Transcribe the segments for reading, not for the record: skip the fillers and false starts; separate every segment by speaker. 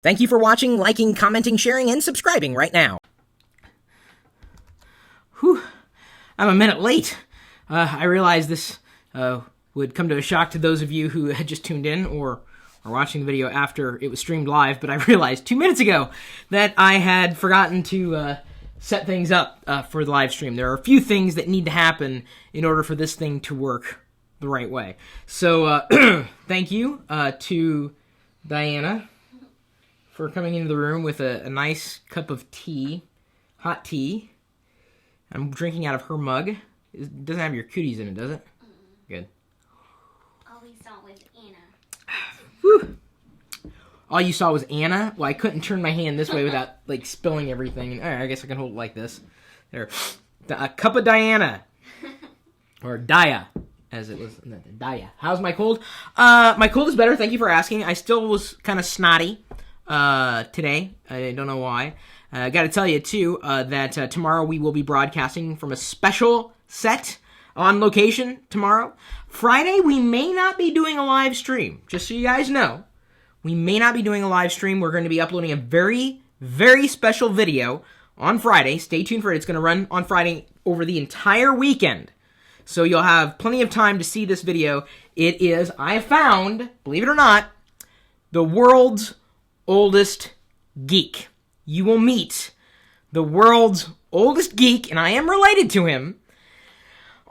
Speaker 1: Thank you for watching, liking, commenting, sharing, and subscribing right now. Whew, I'm a minute late. I realized this would come to a shock to those of you who had just tuned in or are watching the video after it was streamed live, but I realized 2 minutes ago that I had forgotten to set things up for the live stream. There are a few things that need to happen in order for this thing to work the right way. So, thank you to Diana for coming into the room with a nice cup of tea, hot tea. I'm drinking out of her mug. It doesn't have your cooties in it, does it? Good.
Speaker 2: All we saw was Anna.
Speaker 1: Whew. All you saw was Anna? Well, I couldn't turn my hand this way without, like, spilling everything. All right, I guess I can hold it like this. There. A cup of Diana. Or Dia, as it was. Dia. How's my cold? My cold is better. Thank you for asking. I still was kind of snotty today. I don't know why. I got to tell you, too, that tomorrow we will be broadcasting from a special set on location tomorrow. Friday, we may not be doing a live stream. Just so you guys know, we may not be doing a live stream. We're going to be uploading a very, very special video on Friday. Stay tuned for it. It's going to run on Friday over the entire weekend. So you'll have plenty of time to see this video. It is, I found, believe it or not, the world's oldest geek. You will meet the world's oldest geek, and I am related to him,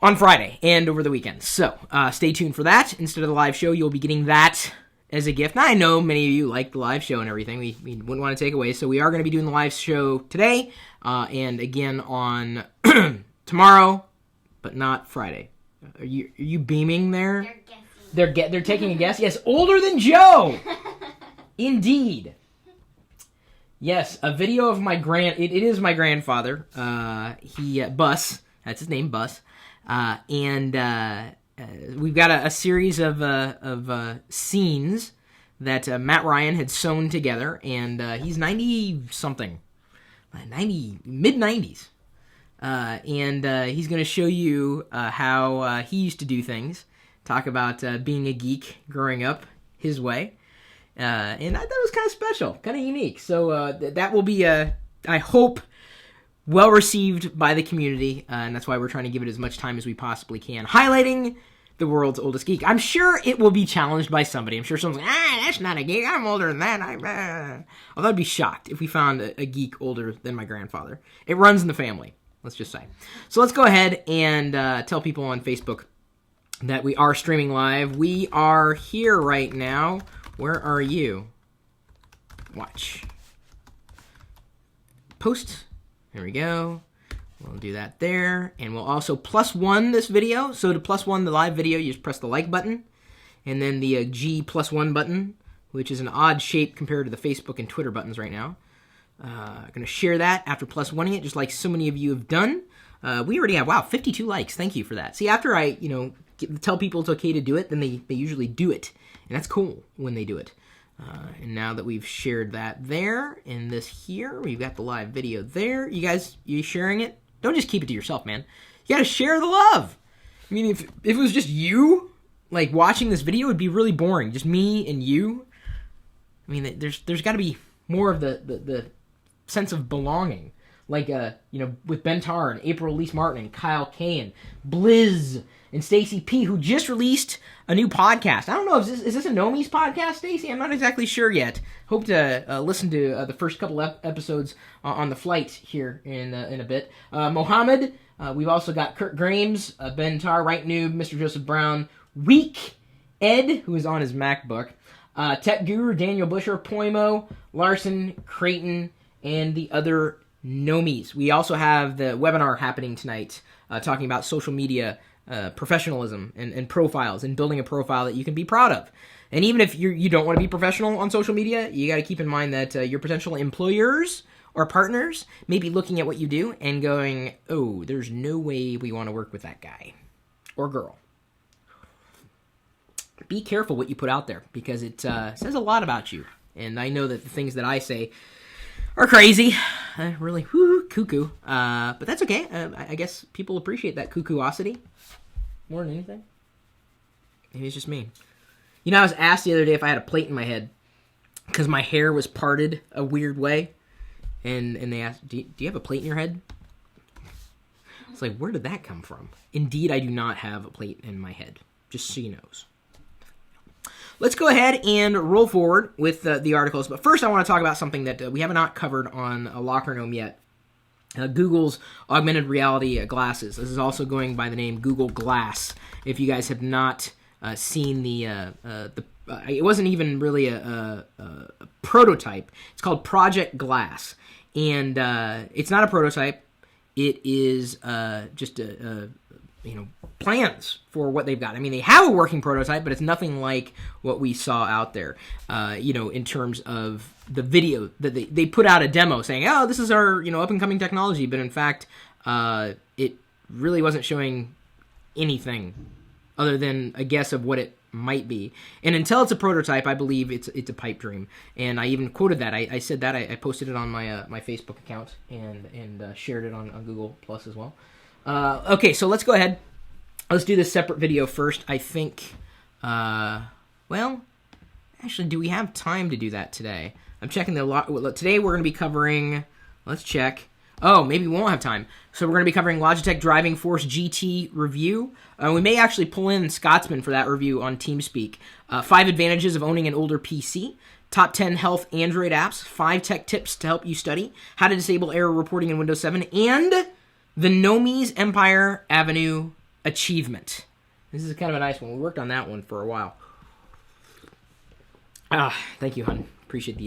Speaker 1: on Friday and over the weekend. So, stay tuned for that. Instead of the live show, you'll be getting that as a gift. Now, I know many of you like the live show and everything. We wouldn't want to take away. So, we are going to be doing the live show today, and again on tomorrow, but not Friday. Are you beaming there?
Speaker 2: They're guessing.
Speaker 1: They're taking a guess? Yes, older than Joe! Indeed. Yes, a video of my it is my grandfather. Bus. That's his name, Bus. And we've got a series of scenes that Matt Ryan had sewn together, and he's 90-something. Mid-90s. And he's going to show you how he used to do things. Talk about being a geek growing up his way. And I thought it was kind of special, kind of unique. So that will be, I hope, well received by the community, and that's why we're trying to give it as much time as we possibly can, highlighting the world's oldest geek. I'm sure it will be challenged by somebody. I'm sure someone's like, that's not a geek. I'm older than that. Although I'd be shocked if we found a geek older than my grandfather. It runs in the family, let's just say. So let's go ahead and tell people on Facebook that we are streaming live. We are here right now. Where are you? Watch. Post. There we go. We'll do that there. And we'll also +1 this video. So to +1 the live video, you just press the like button. And then the G +1 button, which is an odd shape compared to the Facebook and Twitter buttons right now. I'm going to share that after +1ing it, just like so many of you have done. We already have, 52 likes. Thank you for that. See, after I, tell people it's okay to do it, then they usually do it. And that's cool when they do it. And now that we've shared that there, and this here, we've got the live video there. You guys, you sharing it? Don't just keep it to yourself, man. You gotta share the love. I mean, if it was just you, like, watching this video, it would be really boring. Just me and you. I mean, there's gotta be more of the sense of belonging. Like, with Ben Tarr and April Elise Martin and Kyle Kay and Blizz and Stacy P, who just released a new podcast. I don't know, is this a Gnomies podcast, Stacy? I'm not exactly sure yet. Hope to listen to the first couple episodes on the flight here in a bit. Mohammed, we've also got Kurt Grames, Ben Tarr, Right Noob, Mr. Joseph Brown, Week Ed, who is on his MacBook, Tech Guru, Daniel Busher, Poimo, Larson, Craighton, and the other Gnomies. We also have the webinar happening tonight talking about social media professionalism and profiles and building a profile that you can be proud of. And even if you don't want to be professional on social media, you got to keep in mind that your potential employers or partners may be looking at what you do and going, oh, there's no way we want to work with that guy or girl. Be careful what you put out there, because it says a lot about you. And I know that the things that I say are crazy, really cuckoo. But that's okay. I guess people appreciate that cuckooosity more than anything. Maybe it's just me. I was asked the other day if I had a plate in my head. because my hair was parted a weird way, and they asked, do you have a plate in your head? It's like, where did that come from? Indeed, I do not have a plate in my head, just so you knows. Let's go ahead and roll forward with the articles, but first I want to talk about something that we have not covered on LockerGnome yet. Google's augmented reality glasses. This is also going by the name Google Glass. If you guys have not seen it wasn't even really a prototype. It's called Project Glass, and it's not a prototype. It is just plans for what they've got. I mean, they have a working prototype, but it's nothing like what we saw out there. In terms of the video that they put out a demo saying, "Oh, this is our up and coming technology," but in fact, it really wasn't showing anything other than a guess of what it might be. And until it's a prototype, I believe it's a pipe dream. And I even quoted that. I said that. I posted it on my Facebook account and shared it on Google Plus as well. Okay, so let's go ahead. Let's do this separate video first. I think, actually, do we have time to do that today? I'm checking today we're going to be covering, let's check. Oh, maybe we won't have time. So we're going to be covering Logitech Driving Force GT review. We may actually pull in Scotsman for that review on TeamSpeak. 5 advantages of owning an older PC. Top 10 health Android apps. 5 tech tips to help you study. How to disable error reporting in Windows 7. And the Gnomies Empire Avenue achievement. This is kind of a nice one. We worked on that one for a while. Thank you, hon. Appreciate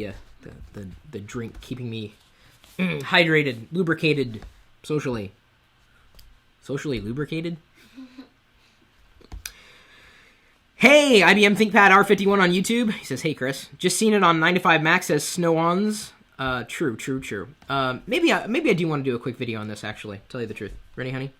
Speaker 1: the drink keeping me hydrated, lubricated, socially lubricated. Hey, IBM ThinkPad R51 on YouTube. He says, "Hey Chris, just seen it on 9to5 Mac. Says snow-ons." True. Maybe I do want to do a quick video on this. Actually, tell you the truth. Ready, honey?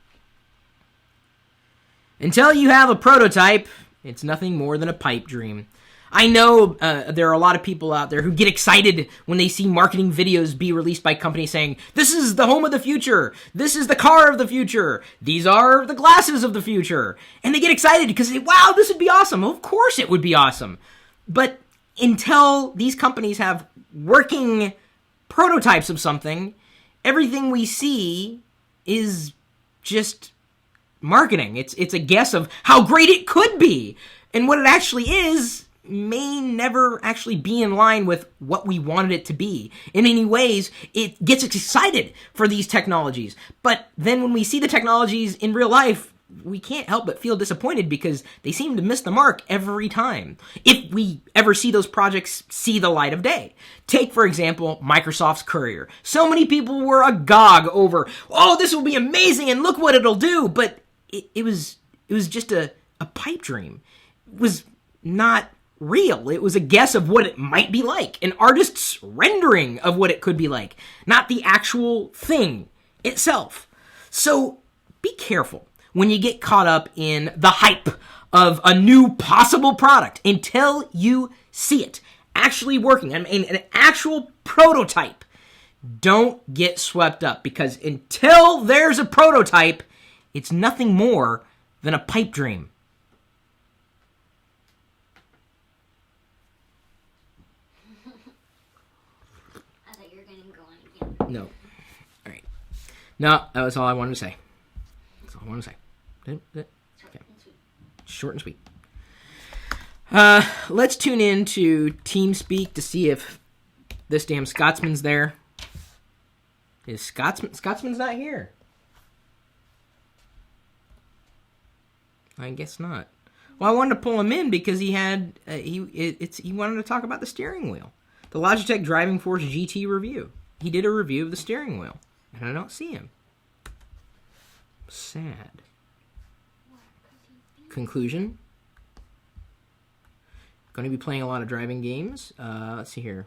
Speaker 1: Until you have a prototype, it's nothing more than a pipe dream. I know there are a lot of people out there who get excited when they see marketing videos be released by companies saying, "This is the home of the future. This is the car of the future. These are the glasses of the future." And they get excited because they say, "Wow, this would be awesome." Of course it would be awesome. But until these companies have working prototypes of something, everything we see is just marketing. It's a guess of how great it could be. And what it actually is may never actually be in line with what we wanted it to be. In many ways, it gets us excited for these technologies. But then when we see the technologies in real life, we can't help but feel disappointed because they seem to miss the mark every time. If we ever see those projects see the light of day. Take, for example, Microsoft's Courier. So many people were agog over, "Oh, this will be amazing and look what it'll do." But it was just a pipe dream. It was not real. It was a guess of what it might be like, an artist's rendering of what it could be like, not the actual thing itself. So be careful when you get caught up in the hype of a new possible product until you see it actually working. I mean, an actual prototype. Don't get swept up, because until there's a prototype, it's nothing more than a pipe dream. No. All right. No, that was all I wanted to say. That's all I wanted to say. Okay. Short and sweet. Let's tune in to TeamSpeak to see if this damn Scotsman's there. Is Scotsman's not here? I guess not. Well, I wanted to pull him in because he had he wanted to talk about the steering wheel, the Logitech Driving Force GT review. He did a review of the steering wheel, and I don't see him. Sad. Conclusion. Going to be playing a lot of driving games. Let's see here.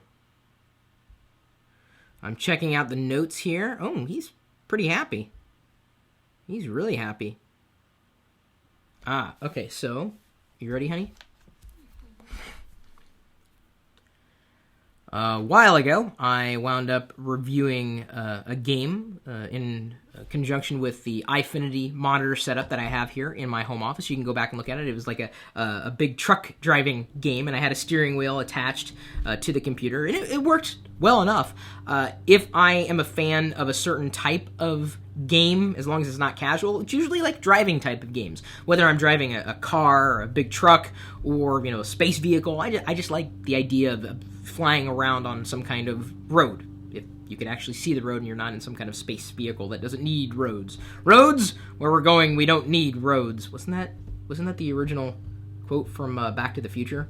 Speaker 1: I'm checking out the notes here. Oh, he's pretty happy. He's really happy. Okay, so, you ready, honey? A while ago, I wound up reviewing a game in conjunction with the iFinity monitor setup that I have here in my home office. You can go back and look at it. It was like a big truck driving game, and I had a steering wheel attached to the computer, and it worked well enough. If I am a fan of a certain type of game, as long as it's not casual, it's usually like driving type of games. Whether I'm driving a car or a big truck or, a space vehicle, I just like the idea of flying around on some kind of road. If you can actually see the road and you're not in some kind of space vehicle that doesn't need roads. Roads? Where we're going, we don't need roads. Wasn't that the original quote from Back to the Future?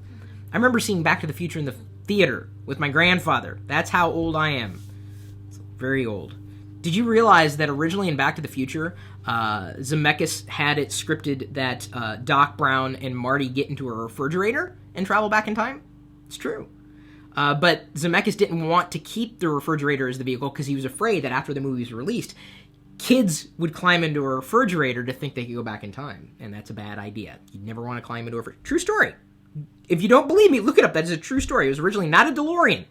Speaker 1: I remember seeing Back to the Future in the theater with my grandfather. That's how old I am. It's very old. Did you realize that originally in Back to the Future, Zemeckis had it scripted that Doc Brown and Marty get into a refrigerator and travel back in time? It's true. But Zemeckis didn't want to keep the refrigerator as the vehicle because he was afraid that after the movie was released, kids would climb into a refrigerator to think they could go back in time. And that's a bad idea. You'd never want to climb into a refrigerator. True story. If you don't believe me, look it up. That is a true story. It was originally not a DeLorean,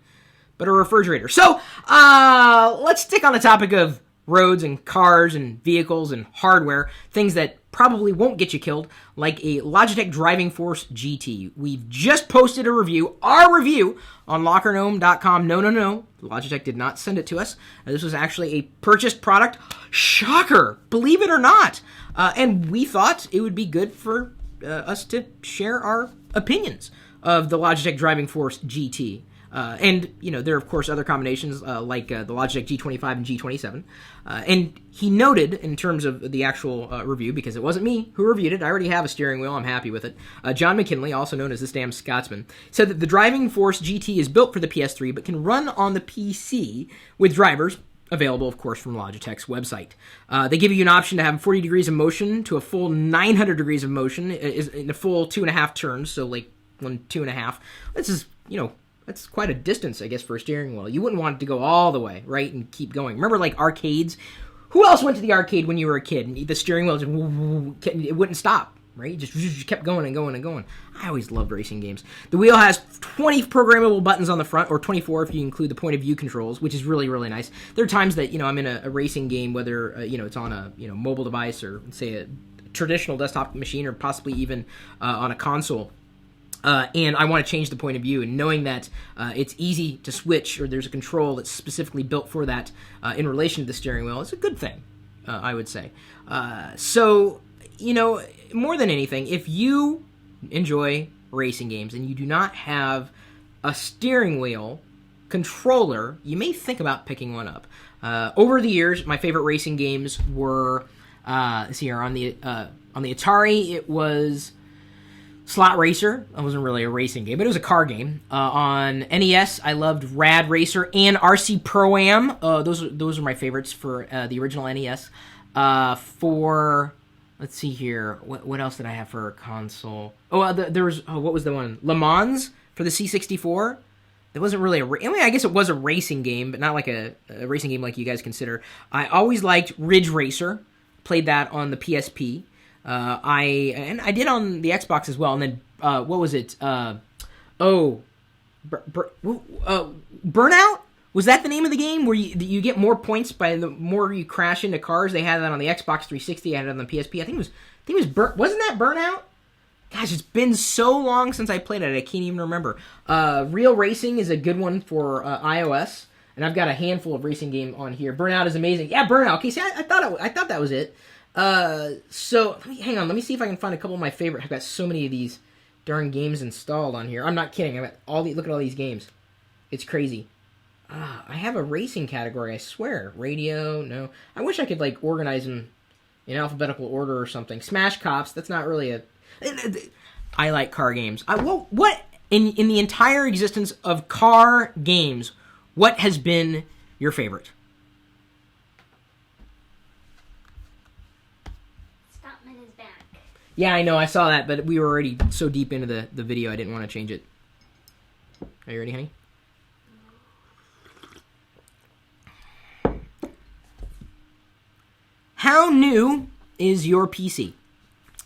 Speaker 1: but a refrigerator. So, let's stick on the topic of roads and cars and vehicles and hardware, things that probably won't get you killed, like a Logitech Driving Force GT. We've just posted a review, our review, on LockerGnome.com. No. Logitech did not send it to us. This was actually a purchased product. Shocker! Believe it or not. And we thought it would be good for us to share our opinions of the Logitech Driving Force GT. And, there are, of course, other combinations like the Logitech G25 and G27. And he noted, in terms of the actual review, because it wasn't me who reviewed it, I already have a steering wheel, I'm happy with it, John McKinley, also known as This Damn Scotsman, said that the Driving Force GT is built for the PS3, but can run on the PC with drivers available, of course, from Logitech's website. They give you an option to have 40 degrees of motion to a full 900 degrees of motion in a full 2.5 turns, so like 2.5. This is, that's quite a distance, I guess, for a steering wheel. You wouldn't want it to go all the way, right, and keep going. Remember, like, arcades? Who else went to the arcade when you were a kid? And the steering wheel just, it wouldn't stop, right? It just kept going and going and going. I always loved racing games. The wheel has 20 programmable buttons on the front, or 24 if you include the point of view controls, which is really, really nice. There are times that, I'm in a racing game, whether, it's on a, mobile device or, say, a traditional desktop machine or possibly even on a console. And I want to change the point of view, and knowing that it's easy to switch, or there's a control that's specifically built for that in relation to the steering wheel, it's a good thing, I would say. So, more than anything, if you enjoy racing games and you do not have a steering wheel controller, you may think about picking one up. Over the years, my favorite racing games were, let's see here, on the Atari, it was Slot Racer. That wasn't really a racing game, but it was a car game. On NES, I loved Rad Racer and RC Pro-Am. Those are my favorites for the original NES. Let's see here, what else did I have for a console? There was, what was the one? Le Mans for the C64. It wasn't really I guess it was a racing game, but not like a racing game like you guys consider. I always liked Ridge Racer. Played that on the PSP. I did on the Xbox as well. And then what was it? Burnout? Was that the name of the game where you get more points by the more you crash into cars? They had that on the Xbox 360. I had it on the PSP. I think it was wasn't that Burnout? Gosh, it's been so long since I played it. I can't even remember. Real Racing is a good one for iOS, and I've got a handful of racing game on here. Burnout is amazing. Yeah, Burnout. Okay, see, I thought that was it. So hang on. Let me see if I can find a couple of my favorite. I've got so many of these darn games installed on here. I'm not kidding. I've got look at all these games. It's crazy. I have a racing category, I swear. Radio, no. I wish I could, organize them in alphabetical order or something. Smash Cops, that's not really a... I like car games. What, in the entire existence of car games, what has been your favorite?
Speaker 2: Stockman is back.
Speaker 1: Yeah, I know, I saw that, but we were already so deep into the video, I didn't want to change it. Are you ready, honey? How new is your PC?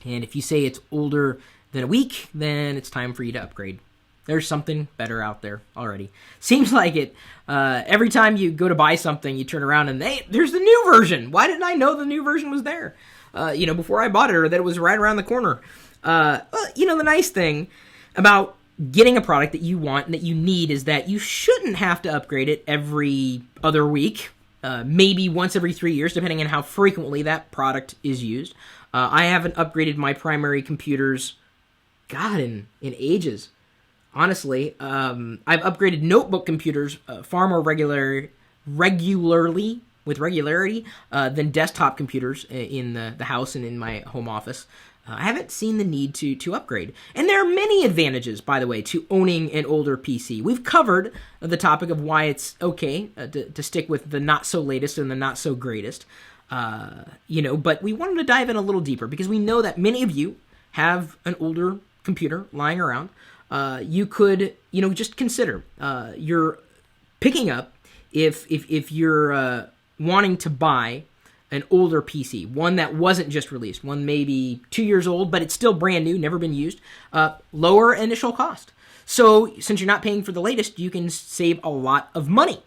Speaker 1: And if you say it's older than a week, then it's time for you to upgrade. There's something better out there already. Seems like it. Every time you go to buy something, you turn around and there's the new version. Why didn't I know the new version was there? Before I bought it, or that it was right around the corner. The nice thing about getting a product that you want and that you need is that you shouldn't have to upgrade it every other week. Maybe once every 3 years, depending on how frequently that product is used. I haven't upgraded my primary computers, in ages. Honestly, I've upgraded notebook computers far more regularly than desktop computers in the house and in my home office. I haven't seen the need to upgrade. And there are many advantages, by the way, to owning an older PC. We've covered the topic of why it's okay to stick with the not-so-latest and the not-so-greatest. But we wanted to dive in a little deeper because we know that many of you have an older computer lying around. You could, just consider you're picking up if you're wanting to buy an older PC, one that wasn't just released, one maybe 2 years old, but it's still brand new, never been used, lower initial cost. So since you're not paying for the latest, you can save a lot of money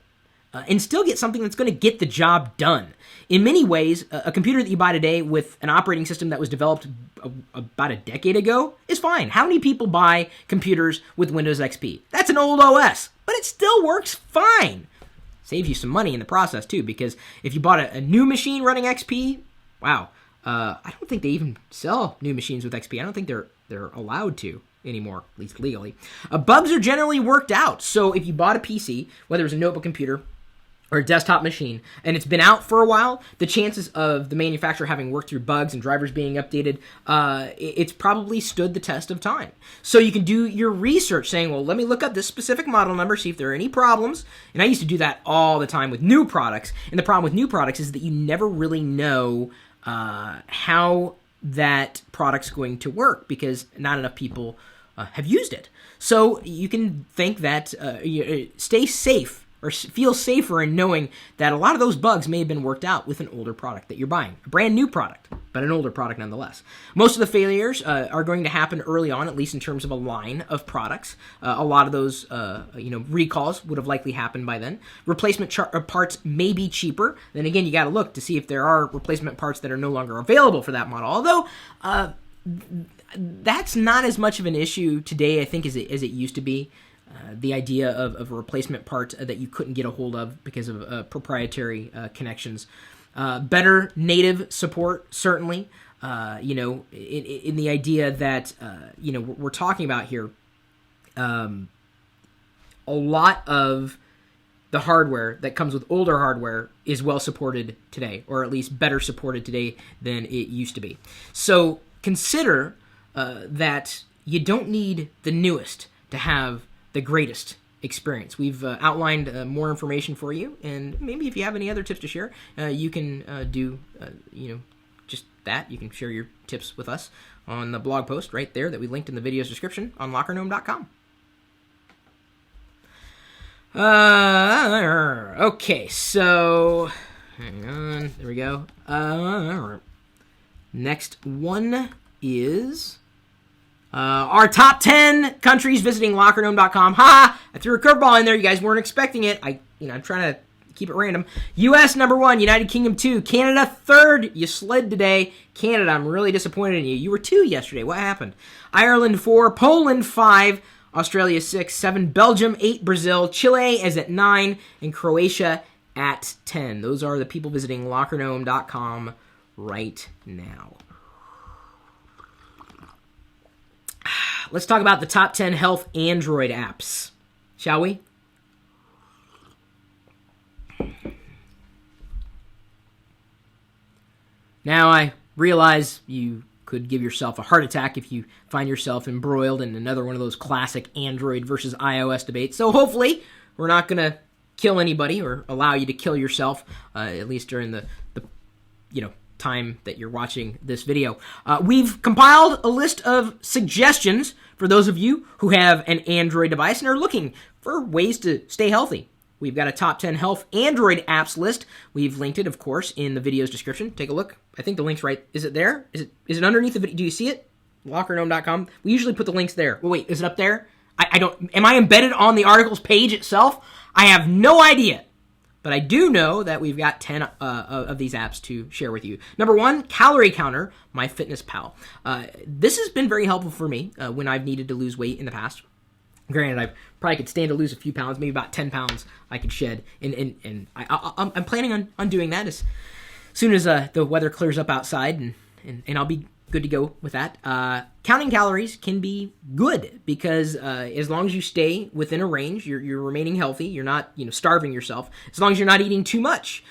Speaker 1: and still get something that's going to get the job done. In many ways, a computer that you buy today with an operating system that was developed about a decade ago is fine. How many people buy computers with Windows XP? That's an old OS, but it still works fine. Saves you some money in the process, too, because if you bought a new machine running XP, wow, I don't think they even sell new machines with XP. I don't think they're allowed to anymore, at least legally. Bugs are generally worked out, so if you bought a PC, whether it's a notebook computer or a desktop machine, and it's been out for a while, the chances of the manufacturer having worked through bugs and drivers being updated, it's probably stood the test of time. So you can do your research saying, well, let me look up this specific model number, see if there are any problems. And I used to do that all the time with new products. And the problem with new products is that you never really know how that product's going to work because not enough people have used it. So you can think that stay safe or feel safer in knowing that a lot of those bugs may have been worked out with an older product that you're buying. A brand new product, but an older product nonetheless. Most of the failures are going to happen early on, at least in terms of a line of products. A lot of those recalls would have likely happened by then. Replacement parts may be cheaper. Then again, you got to look to see if there are replacement parts that are no longer available for that model. Although that's not as much of an issue today, I think, as it used to be. The idea of a replacement part that you couldn't get a hold of because of proprietary connections. Better native support, certainly. In the idea that, we're talking about here, a lot of the hardware that comes with older hardware is well supported today, or at least better supported today than it used to be. So consider that you don't need the newest to have the greatest experience. We've outlined more information for you, and maybe if you have any other tips to share, you can do just that. You can share your tips with us on the blog post right there that we linked in the video's description on LockerGnome.com. Okay, so hang on. There we go. Next one is our top 10 countries visiting LockerGnome.com. Ha! I threw a curveball in there. You guys weren't expecting it. I'm trying to keep it random. U.S. number 1, United Kingdom 2, Canada 3rd. You slid today. Canada, I'm really disappointed in you. You were 2 yesterday. What happened? Ireland 4, Poland 5, Australia 6, 7, Belgium 8, Brazil, Chile is at 9, and Croatia at 10. Those are the people visiting LockerGnome.com right now. Let's talk about the top 10 health Android apps, shall we? Now, I realize you could give yourself a heart attack if you find yourself embroiled in another one of those classic Android versus iOS debates. So hopefully, we're not going to kill anybody or allow you to kill yourself, at least during the time that you're watching this video. We've compiled a list of suggestions for those of you who have an Android device and are looking for ways to stay healthy. We've got a top 10 health Android apps list. We've linked it, of course, in the video's description. Take a look. I think the link's right. Is it there? Is it underneath the video? Do you see it? LockerGnome.com. We usually put the links there. Well, wait, is it up there? I don't, am I embedded on the article's page itself? I have no idea. But I do know that we've got 10 of these apps to share with you. Number 1, Calorie Counter, MyFitnessPal. This has been very helpful for me when I've needed to lose weight in the past. Granted, I probably could stand to lose a few pounds, maybe about 10 pounds I could shed. And I'm planning on doing that as soon as the weather clears up outside, and I'll be good to go with that. Counting calories can be good because as long as you stay within a range, you're remaining healthy. You're not starving yourself. As long as you're not eating too much,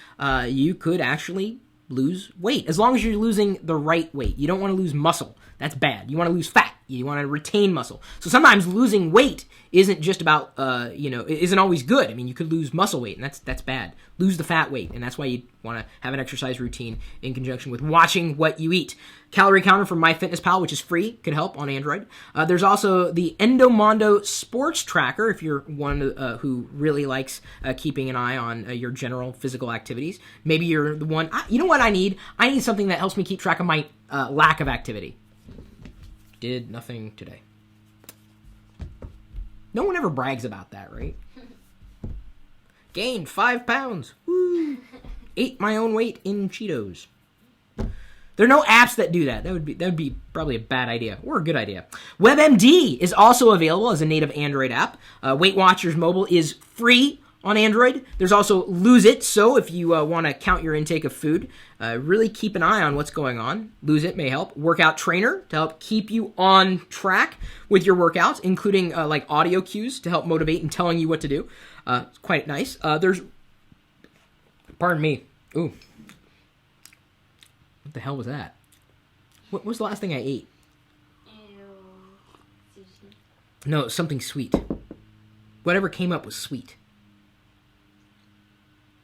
Speaker 1: you could actually lose weight. As long as you're losing the right weight. You don't want to lose muscle. That's bad. You want to lose fat. You want to retain muscle. So sometimes losing weight isn't just about, isn't always good. I mean, you could lose muscle weight, and that's bad. Lose the fat weight, and that's why you want to have an exercise routine in conjunction with watching what you eat. Calorie Counter from MyFitnessPal, which is free, could help on Android. There's also the Endomondo Sports Tracker, if you're one who really likes keeping an eye on your general physical activities. Maybe you're the one, you know what I need? I need something that helps me keep track of my lack of activity. Did nothing today. No one ever brags about that, right? Gained 5 pounds. Woo! Ate my own weight in Cheetos. There are no apps that do that. That would be probably a bad idea or a good idea. WebMD is also available as a native Android app. Weight Watchers Mobile is free on Android. There's also Lose It, so if you want to count your intake of food, really keep an eye on what's going on. Lose It may help. Workout Trainer to help keep you on track with your workouts, including like audio cues to help motivate and telling you what to do. It's quite nice. There's, pardon me. Ooh. What the hell was that? What was the last thing I ate?
Speaker 2: Sushi.
Speaker 1: No, something sweet. Whatever came up was sweet.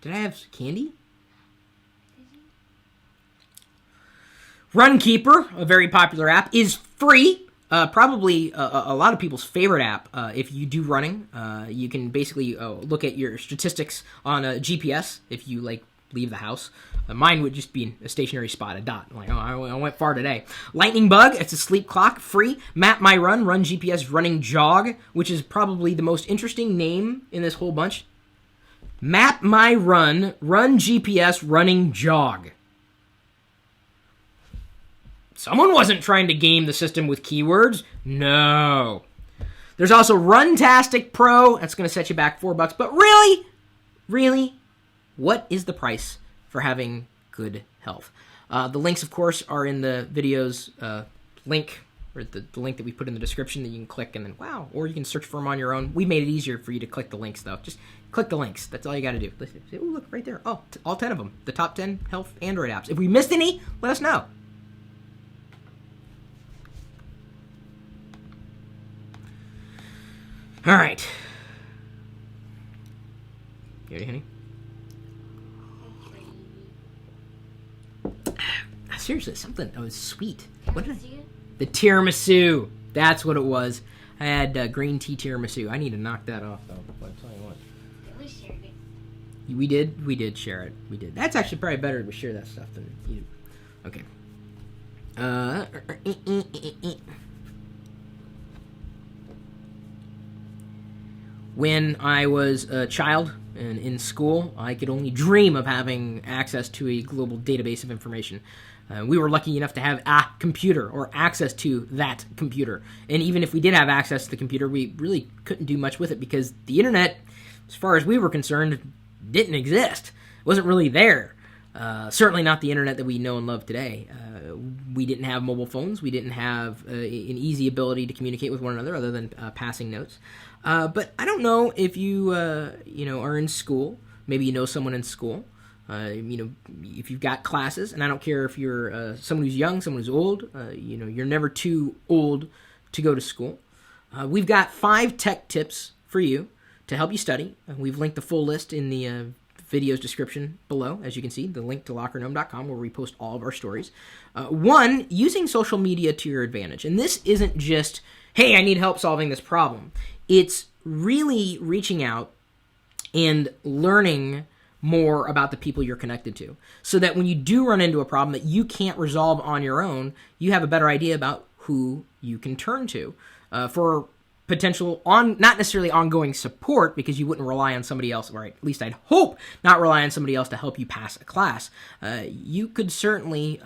Speaker 1: Did I have candy? Runkeeper, a very popular app, is free. Probably a lot of people's favorite app. If you do running, you can basically look at your statistics on a GPS if you leave the house. Mine would just be in a stationary spot, a dot. I'm like, oh, I went far today. Lightning Bug, it's a sleep clock, free. Map My Run, Run GPS Running Jog, which is probably the most interesting name in this whole bunch. Map My Run, Run GPS Running Jog. Someone wasn't trying to game the system with keywords. No. There's also Runtastic Pro. That's going to set you back $4. But really, what is the price for having good health? The links, of course, are in the video's link, or the link that we put in the description that you can click and then, wow, or you can search for them on your own. We made it easier for you to click the links, though. Just click the links. That's all you got to do. Oh, look, right there. Oh, all 10 of them. The top 10 health Android apps. If we missed any, let us know. All right. You ready, honey? Seriously, something that was sweet. What did I? The tiramisu. That's what it was. I had green tea tiramisu. I need to knock that off, though. But I'll tell you what.
Speaker 2: We shared it.
Speaker 1: We did? We did share it. We did. That's actually probably better to share that stuff than you. Okay. When I was a child and in school, I could only dream of having access to a global database of information. We were lucky enough to have a computer or access to that computer. And even if we did have access to the computer, we really couldn't do much with it because the internet, as far as we were concerned, didn't exist. It wasn't really there. Certainly not the internet that we know and love today. We didn't have mobile phones. We didn't have an easy ability to communicate with one another other than passing notes. But I don't know if you, are in school. Maybe you know someone in school. If you've got classes, and I don't care if you're someone who's young, someone who's old. You're never too old to go to school. We've got 5 tech tips for you to help you study. We've linked the full list in the video's description below, as you can see, the link to LockerGnome.com where we post all of our stories. 1, using social media to your advantage. And this isn't just, hey, I need help solving this problem. It's really reaching out and learning more about the people you're connected to, so that when you do run into a problem that you can't resolve on your own, you have a better idea about who you can turn to for potential not necessarily ongoing support, because you wouldn't rely on somebody else, or at least I'd hope not rely on somebody else to help you pass a class. You could certainly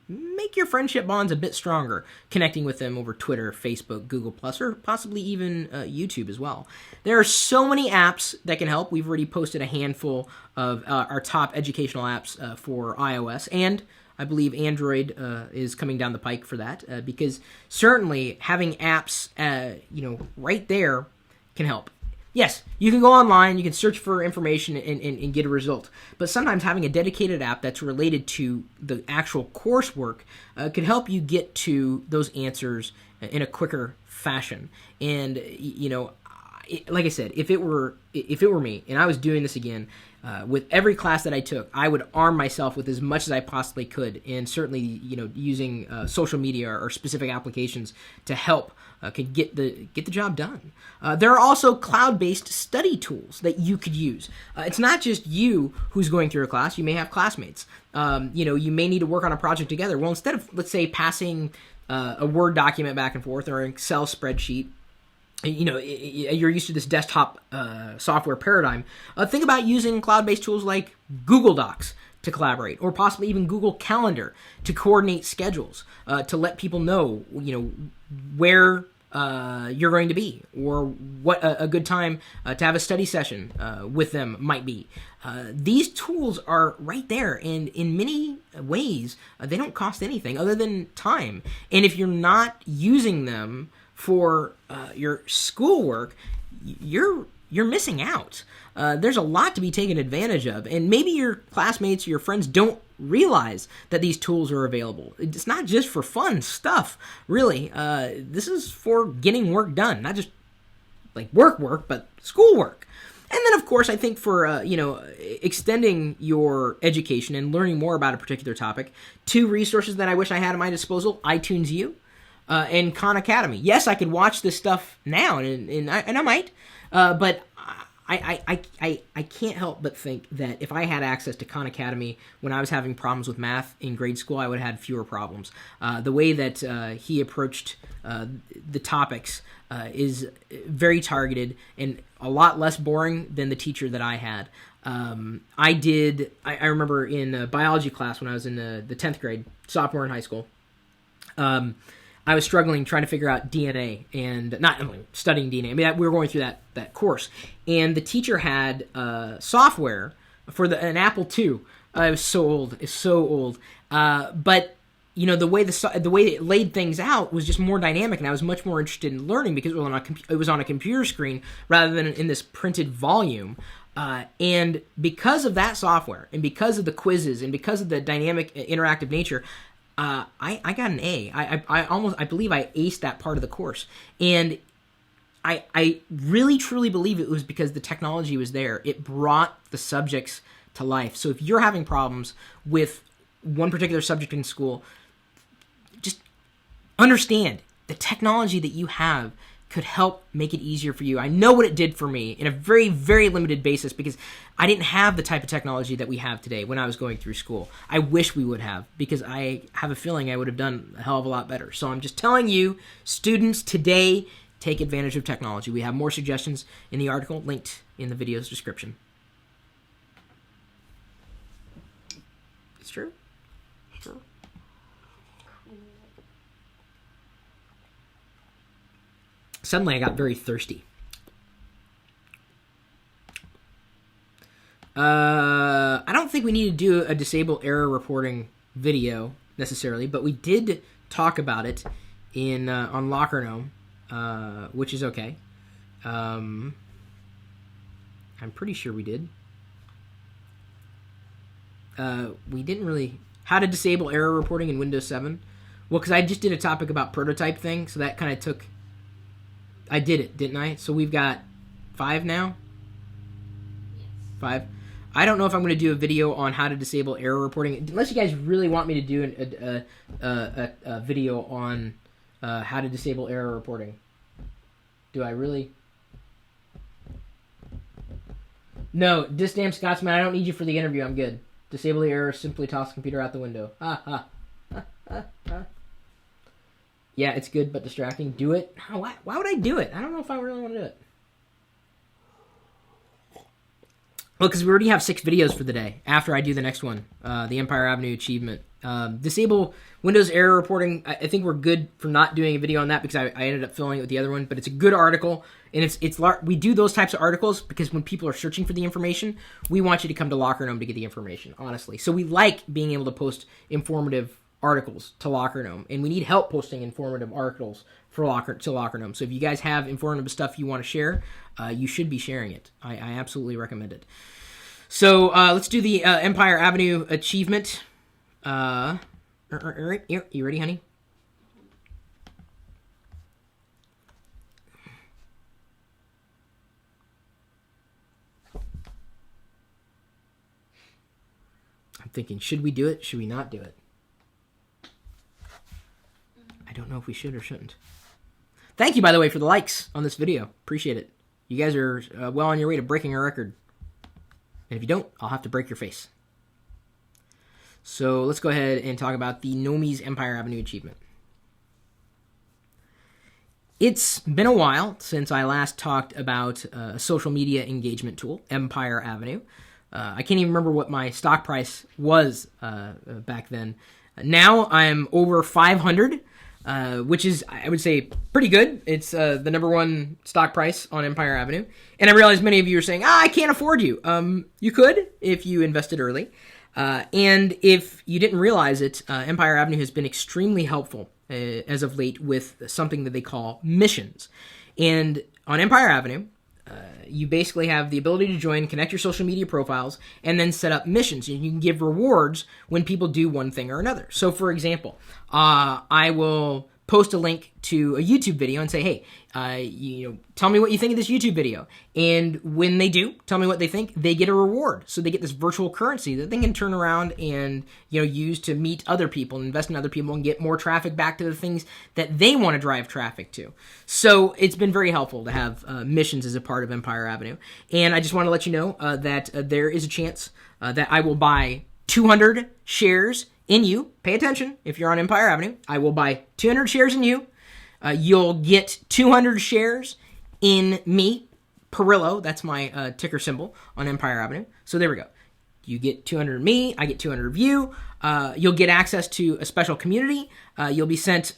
Speaker 1: make your friendship bonds a bit stronger, connecting with them over Twitter, Facebook, Google+, or possibly even YouTube as well. There are so many apps that can help. We've already posted a handful of our top educational apps for iOS, and I believe Android is coming down the pike for that, because certainly having apps, right there can help. Yes, you can go online, you can search for information and get a result, but sometimes having a dedicated app that's related to the actual coursework could help you get to those answers in a quicker fashion. And, like I said, if it were me and I was doing this again, with every class that I took, I would arm myself with as much as I possibly could, and certainly, using social media or specific applications to help could get the job done. There are also cloud-based study tools that you could use. It's not just you who's going through a class. You may have classmates. You may need to work on a project together. Well, instead of, let's say, passing a Word document back and forth or an Excel spreadsheet, you're used to this desktop software paradigm. Think about using cloud-based tools like Google Docs to collaborate, or possibly even Google Calendar to coordinate schedules, to let people know, where you're going to be, or what a good time to have a study session with them might be. These tools are right there, and in many ways, they don't cost anything other than time. And if you're not using them for your schoolwork, you're missing out. There's a lot to be taken advantage of, and maybe your classmates or your friends don't realize that these tools are available. It's not just for fun stuff, really. This is for getting work done, not just like work, but schoolwork. And then, of course, I think for extending your education and learning more about a particular topic, 2 resources that I wish I had at my disposal: iTunes U and Khan Academy. Yes, I could watch this stuff now, and I might, but I can't help but think that if I had access to Khan Academy when I was having problems with math in grade school, I would have had fewer problems. The way that he approached the topics is very targeted and a lot less boring than the teacher that I had. I remember in biology class when I was in the 10th grade, sophomore in high school, I was struggling trying to figure out DNA, and not studying DNA. I mean, we were going through that course, and the teacher had software for an Apple II. It was so old. It's so old. But the way it laid things out was just more dynamic, and I was much more interested in learning because it was on a computer screen rather than in this printed volume. And because of that software, and because of the quizzes, and because of the dynamic, interactive nature, I got an A. I believe I aced that part of the course. And I really truly believe it was because the technology was there. It brought the subjects to life. So if you're having problems with one particular subject in school, just understand the technology that you have could help make it easier for you. I know what it did for me in a very, very limited basis because I didn't have the type of technology that we have today when I was going through school. I wish we would have, because I have a feeling I would have done a hell of a lot better. So I'm just telling you, students today, take advantage of technology. We have more suggestions in the article linked in the video's description. It's true. Sure. Suddenly I got very thirsty. I don't think we need to do a disable error reporting video necessarily, but we did talk about it in on LockerGnome, which is okay. I'm pretty sure we did. We didn't really... How to disable error reporting in Windows 7. Well, because I just did a topic about prototype thing, so that kind of took... I did it, didn't I? So we've got 5 now?
Speaker 2: Yes.
Speaker 1: 5. I don't know if I'm going to do a video on how to disable error reporting, unless you guys really want me to do a video on how to disable error reporting. Do I really? No, this damn Scotsman, I don't need you for the interview. I'm good. Disable the error, simply toss the computer out the window. Ha ha. Yeah, it's good but distracting. Do it. Why would I do it? I don't know if I really want to do it. Well, because we already have 6 videos for the day after I do the next one, the Empire Avenue achievement. Disable Windows error reporting. I think we're good for not doing a video on that because I ended up filling it with the other one, but it's a good article, and we do those types of articles because when people are searching for the information, we want you to come to LockerGnome to get the information, honestly. So we like being able to post informative articles to LockerGnome, and we need help posting informative articles to LockerGnome. So if you guys have informative stuff you want to share, you should be sharing it. I absolutely recommend it. So let's do the Empire Avenue achievement. You ready, honey? I'm thinking, should we do it? Should we not do it? I don't know if we should or shouldn't. Thank you, by the way, for the likes on this video. Appreciate it. You guys are well on your way to breaking a record. And if you don't, I'll have to break your face. So let's go ahead and talk about the Gnomies Empire Avenue achievement. It's been a while since I last talked about a social media engagement tool, Empire Avenue. I can't even remember what my stock price was back then. Now I'm over 500, which is, I would say, pretty good. It's the number 1 stock price on Empire Avenue. And I realize many of you are saying, I can't afford you. You could if you invested early. And if you didn't realize it, Empire Avenue has been extremely helpful as of late with something that they call missions. And on Empire Avenue, you basically have the ability to join, connect your social media profiles, and then set up missions. And you can give rewards when people do one thing or another. So, for example, I will post a link to a YouTube video and say, hey, tell me what you think of this YouTube video. And when they do, tell me what they think, they get a reward. So they get this virtual currency that they can turn around and, use to meet other people, and invest in other people, and get more traffic back to the things that they want to drive traffic to. So it's been very helpful to have missions as a part of Empire Avenue. And I just want to let you know that there is a chance that I will buy 200 shares in you. Pay attention if you're on Empire Avenue. I will buy 200 shares in you. You'll get 200 shares in me, Pirillo. That's my ticker symbol on Empire Avenue. So there we go. You get 200 of me. I get 200 of you. You'll get access to a special community. You'll be sent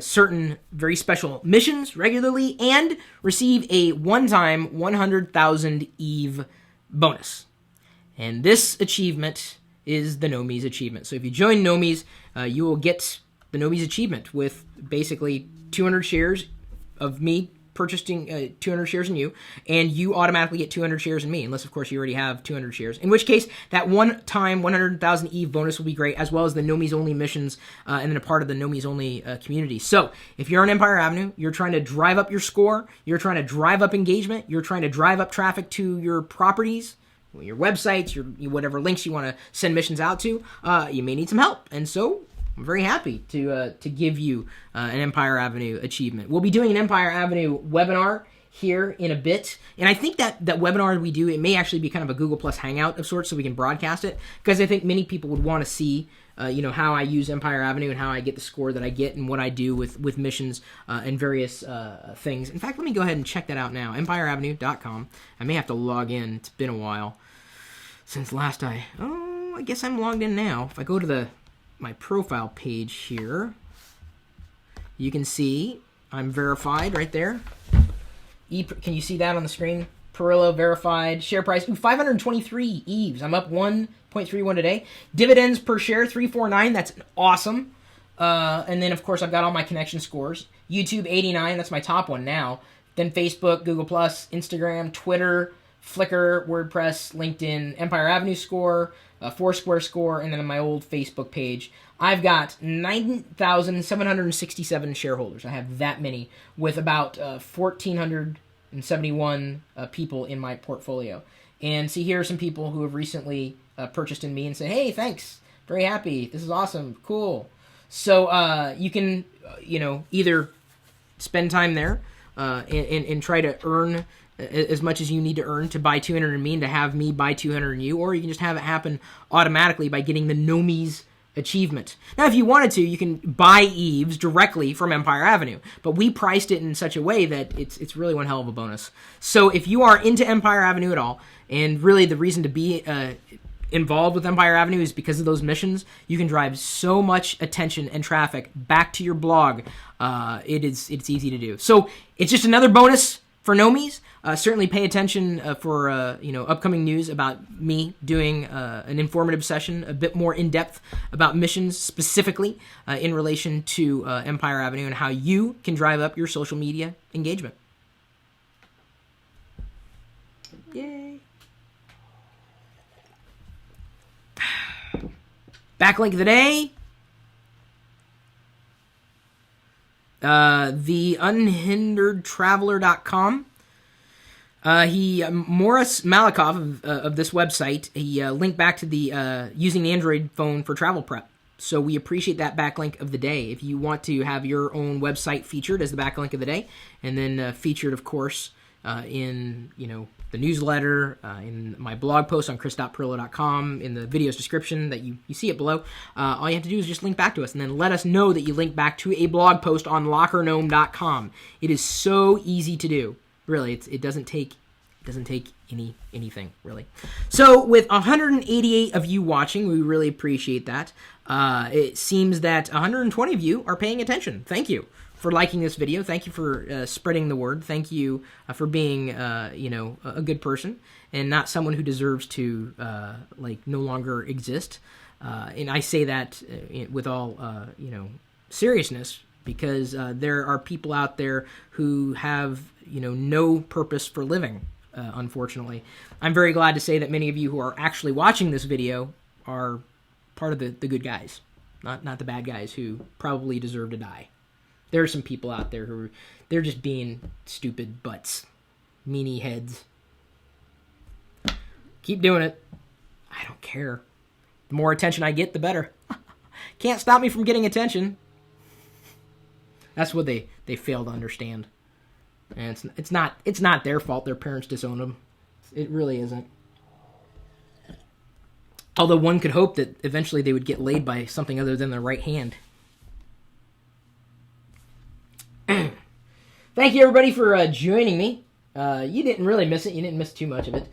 Speaker 1: certain very special missions regularly and receive a one-time 100,000 EVE bonus. And this achievement is the Gnomies achievement. So if you join Gnomies, you will get the Gnomies achievement with basically 200 shares of me purchasing 200 shares in you, and you automatically get 200 shares in me, unless, of course, you already have 200 shares, in which case that one-time 100,000 EVE bonus will be great, as well as the Gnomies-only missions, and then a part of the Gnomies-only community. So if you're on Empire Avenue, you're trying to drive up your score, you're trying to drive up engagement, you're trying to drive up traffic to your properties, your websites, your whatever links you want to send missions out to, you may need some help. And so I'm very happy to give you an Empire Avenue achievement. We'll be doing an Empire Avenue webinar here in a bit. And I think that webinar we do, it may actually be kind of a Google Plus Hangout of sorts so we can broadcast it, because I think many people would want to see how I use Empire Avenue and how I get the score that I get and what I do with missions and various things. In fact, let me go ahead and check that out now. EmpireAvenue.com. I may have to log in. It's been a while since last I guess I'm logged in now. If I go to my profile page here, you can see I'm verified right there. Can you see that on the screen? Pirillo verified. Share price, 523 EVEs. I'm up 1.31 today. Dividends per share, 349. That's awesome. And then, of course, I've got all my connection scores. YouTube, 89. That's my top one now. Then Facebook, Google+, Instagram, Twitter, Flickr, WordPress, LinkedIn, Empire Avenue score, Foursquare score, and then on my old Facebook page. I've got 9,767 shareholders. I have that many, with about 1,471 people in my portfolio. And see, here are some people who have recently purchased in me and say, hey, thanks, very happy, this is awesome, cool. So you can, either spend time there and try to earn as much as you need to earn to buy 200 in me and to have me buy 200 in you, or you can just have it happen automatically by getting the Gnomies achievement. Now, if you wanted to, you can buy Eves directly from Empire Avenue, but we priced it in such a way that it's really one hell of a bonus. So if you are into Empire Avenue at all, and really the reason to be involved with Empire Avenue is because of those missions, you can drive so much attention and traffic back to your blog. It's easy to do. So it's just another bonus for Gnomies. Certainly pay attention for upcoming news about me doing an informative session, a bit more in depth about missions specifically in relation to Empire Avenue and how you can drive up your social media engagement. Yay! Backlink of the day. The Unhinderedtraveler.com. Morris Malakof of this website, he linked back to the using the Android phone for travel prep. So we appreciate that backlink of the day. If you want to have your own website featured as the backlink of the day, and then featured, of course, in the newsletter, in my blog post on chris.pirillo.com, in the video's description that you see it below, all you have to do is just link back to us, and then let us know that you link back to a blog post on LockerGnome.com. It is so easy to do. Really, it doesn't take anything, really. So with 188 of you watching, we really appreciate that. It seems that 120 of you are paying attention. Thank you for liking this video. Thank you for spreading the word. Thank you for being, a good person and not someone who deserves to, no longer exist. And I say that with all, seriousness, because there are people out there who have, no purpose for living, unfortunately. I'm very glad to say that many of you who are actually watching this video are part of the good guys, not the bad guys who probably deserve to die. There are some people out there who they're just being stupid butts, meanie heads. Keep doing it. I don't care. The more attention I get, the better. Can't stop me from getting attention. That's what they fail to understand. And it's not their fault. Their parents disowned them. It really isn't. Although one could hope that eventually they would get laid by something other than their right hand. Thank you, everybody, for joining me. You didn't really miss it. You didn't miss too much of it.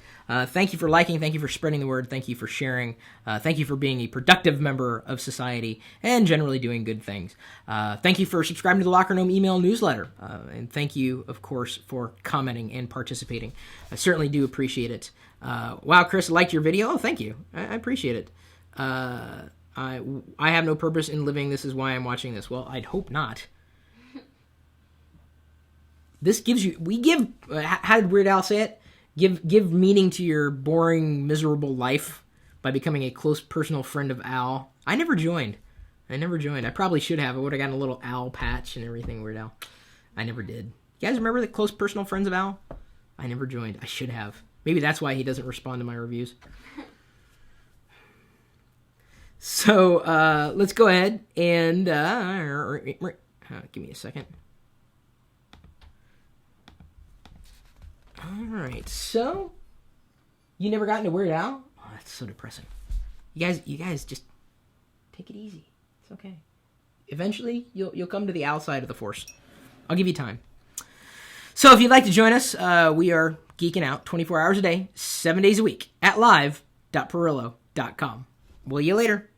Speaker 1: Thank you for liking. Thank you for spreading the word. Thank you for sharing. Thank you for being a productive member of society and generally doing good things. Thank you for subscribing to the LockerGnome email newsletter. And thank you, of course, for commenting and participating. I certainly do appreciate it. Wow, Chris, I liked your video. Oh, thank you. I appreciate it. I have no purpose in living. This is why I'm watching this. Well, I'd hope not. This gives you, how did Weird Al say it? Give meaning to your boring, miserable life by becoming a close personal friend of Al. I never joined. I probably should have. I would have gotten a little Al patch and everything, Weird Al. I never did. You guys remember the close personal friends of Al? I never joined. I should have. Maybe that's why he doesn't respond to my reviews. So, let's go ahead and, give me a second. Alright, so, you never got into Weird Al? Oh, that's so depressing. You guys just take it easy. It's okay. Eventually, you'll come to the Al side of the Force. I'll give you time. So if you'd like to join us, we are geeking out 24 hours a day, 7 days a week at live.pirillo.com. Will you later.